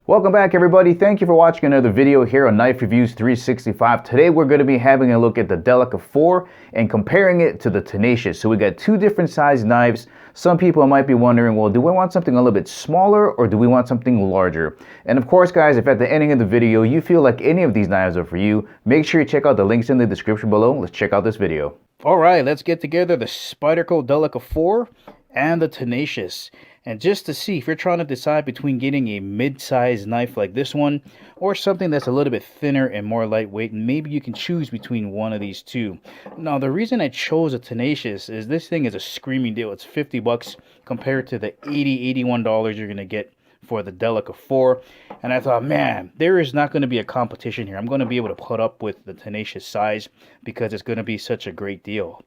Welcome back, everybody. Thank you for watching another video here on Knife Reviews 365. Today we're going to be having a look at the Delica 4 and comparing it to the Tenacious. So we got two different size knives. Some people might be wondering, well, do we want something a little bit smaller or do we want something larger? And of course, guys, if at the ending of the video you feel like any of these knives are for you, make sure you check out the links in the description below. Let's check out this video. All right, let's get together the Spyderco Delica 4 and the Tenacious. And just to see if you're trying to decide between getting a mid-sized knife like this one or something that's a little bit thinner and more lightweight, maybe you can choose between one of these two. Now, the reason I chose a Tenacious is this thing is a screaming deal. It's 50 bucks compared to the $81 you're going to get for the Delica 4. And I thought, man, there is not going to be a competition here. I'm going to be able to put up with the Tenacious size because it's going to be such a great deal.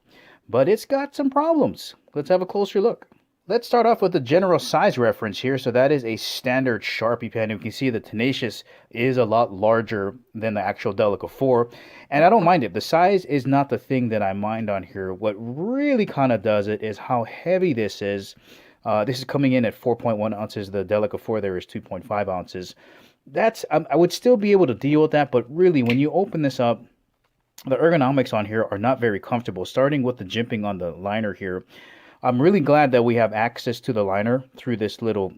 But it's got some problems. Let's have a closer look. Let's start off with the general size reference here. So that is a standard Sharpie pen. You can see the Tenacious is a lot larger than the actual Delica 4. And I don't mind it. The size is not the thing that I mind on here. What really kind of does it is how heavy this is. This is coming in at 4.1 ounces. The Delica 4 there is 2.5 ounces. I would still be able to deal with that. But really, when you open this up, the ergonomics on here are not very comfortable. Starting with the jimping on the liner here. I'm really glad that we have access to the liner through this little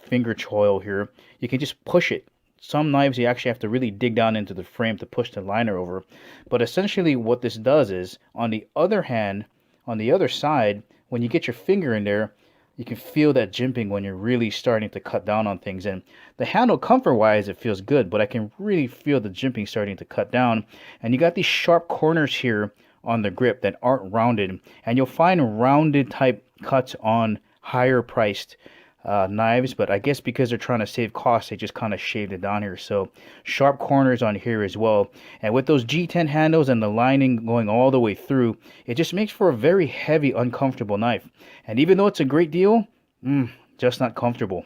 finger choil here. You can just push it. Some knives you actually have to really dig down into the frame to push the liner over. But essentially what this does is, on the other hand, on the other side, when you get your finger in there, you can feel that jimping when you're really starting to cut down on things. And the handle comfort-wise, it feels good, but I can really feel the jimping starting to cut down. And you got these sharp corners here on the grip that aren't rounded, and you'll find rounded type cuts on higher priced knives, but I guess because they're trying to save costs, they just kind of shaved it down here. So sharp corners on here as well, and with those G10 handles and the lining going all the way through, it just makes for a very heavy, uncomfortable knife. And even though it's a great deal, just not comfortable.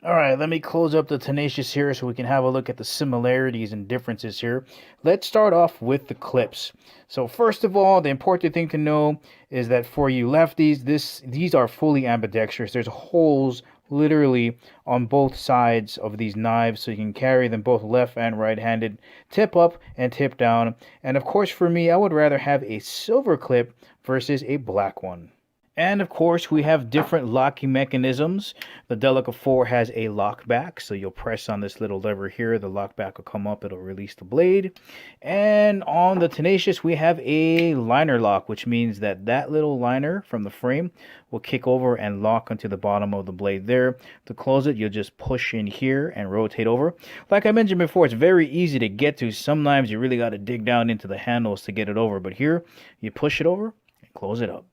Alright, let me close up the Tenacious here so we can have a look at the similarities and differences here. Let's start off with the clips. So first of all, the important thing to know is that for you lefties, these are fully ambidextrous. There's holes literally on both sides of these knives, so you can carry them both left and right-handed, tip up and tip down. And of course for me, I would rather have a silver clip versus a black one. And of course, we have different locking mechanisms. The Delica 4 has a lock back, so you'll press on this little lever here. The lock back will come up, it'll release the blade. And on the Tenacious, we have a liner lock, which means that that little liner from the frame will kick over and lock onto the bottom of the blade there. To close it, you'll just push in here and rotate over. Like I mentioned before, it's very easy to get to. Some knives, you really got to dig down into the handles to get it over. But here, you push it over and close it up.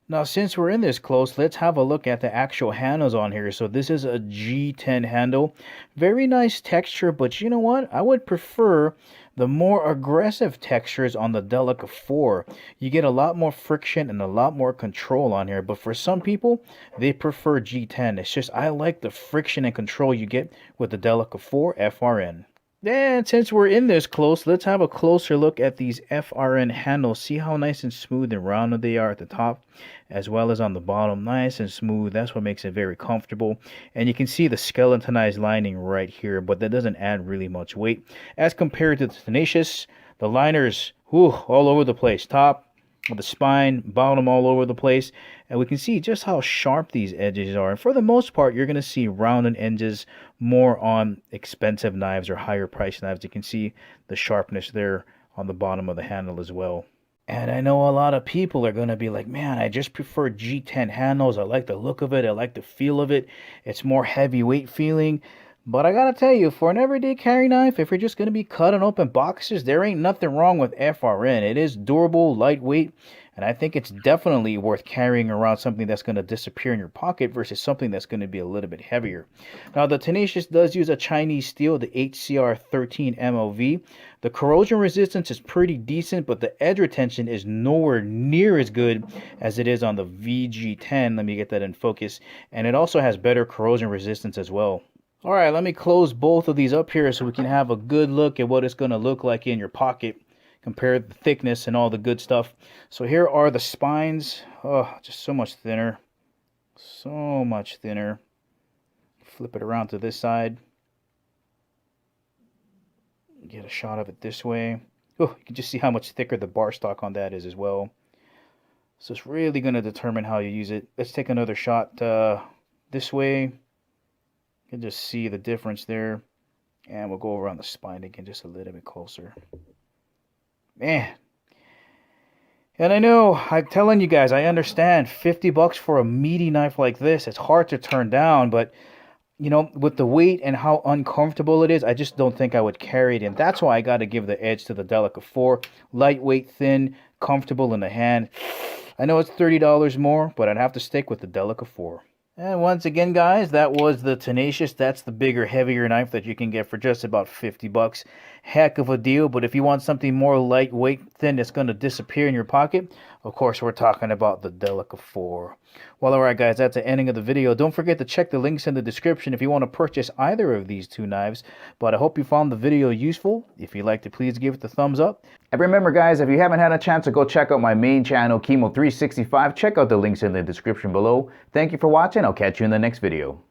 Now, since we're in this close, let's have a look at the actual handles on here. So this is a G10 handle. Very nice texture, but you know what? I would prefer the more aggressive textures on the Delica 4. You get a lot more friction and a lot more control on here. But for some people, they prefer G10. It's just I like the friction and control you get with the Delica 4 FRN. And since we're in this close, let's have a closer look at these FRN handles. See how nice and smooth and rounded they are at the top, as well as on the bottom. Nice and smooth. That's what makes it very comfortable. And you can see the skeletonized lining right here, but that doesn't add really much weight. As compared to the Tenacious, the liners, all over the place. Top, the spine, bottom, all over the place. And we can see just how sharp these edges are. And for the most part, you're going to see rounded edges more on expensive knives or higher priced knives. You can see the sharpness there on the bottom of the handle as well. And I know a lot of people are going to be like, man, I just prefer G10 handles. I like the look of it. I like the feel of it. It's more heavyweight feeling. But I gotta tell you, for an everyday carry knife, if you're just gonna be cutting open boxes, there ain't nothing wrong with FRN. It is durable, lightweight, and I think it's definitely worth carrying around something that's gonna disappear in your pocket versus something that's gonna be a little bit heavier. Now, the Tenacious does use a Chinese steel, the HCR 13 MLV. The corrosion resistance is pretty decent, but the edge retention is nowhere near as good as it is on the VG10. Let me get that in focus. And it also has better corrosion resistance as well. All right, let me close both of these up here so we can have a good look at what it's going to look like in your pocket. Compare the thickness and all the good stuff. So here are the spines. Oh, just so much thinner. So much thinner. flip it around to this side. Get a shot of it this way. Oh, you can just see how much thicker the bar stock on that is as well. So it's really going to determine how you use it. Let's take another shot this way. You can just see the difference there. And we'll go around the spine again just a little bit closer. Man. And I know, I'm telling you guys, I understand $50 for a meaty knife like this. It's hard to turn down, but you know, with the weight and how uncomfortable it is, I just don't think I would carry it. And that's why I got to give the edge to the Delica 4. Lightweight, thin, comfortable in the hand. I know it's $30 more, but I'd have to stick with the Delica 4. And once again, guys, that was the Tenacious. That's the bigger, heavier knife that you can get for just about $50. Heck of a deal, but if you want something more lightweight, thin, that's going to disappear in your pocket, of course, we're talking about the Delica 4. Well, alright guys, that's the ending of the video. Don't forget to check the links in the description if you want to purchase either of these two knives. But I hope you found the video useful. If you liked it, please give it the thumbs up. And remember guys, if you haven't had a chance to go check out my main channel, Chemo365, check out the links in the description below. Thank you for watching. I'll catch you in the next video.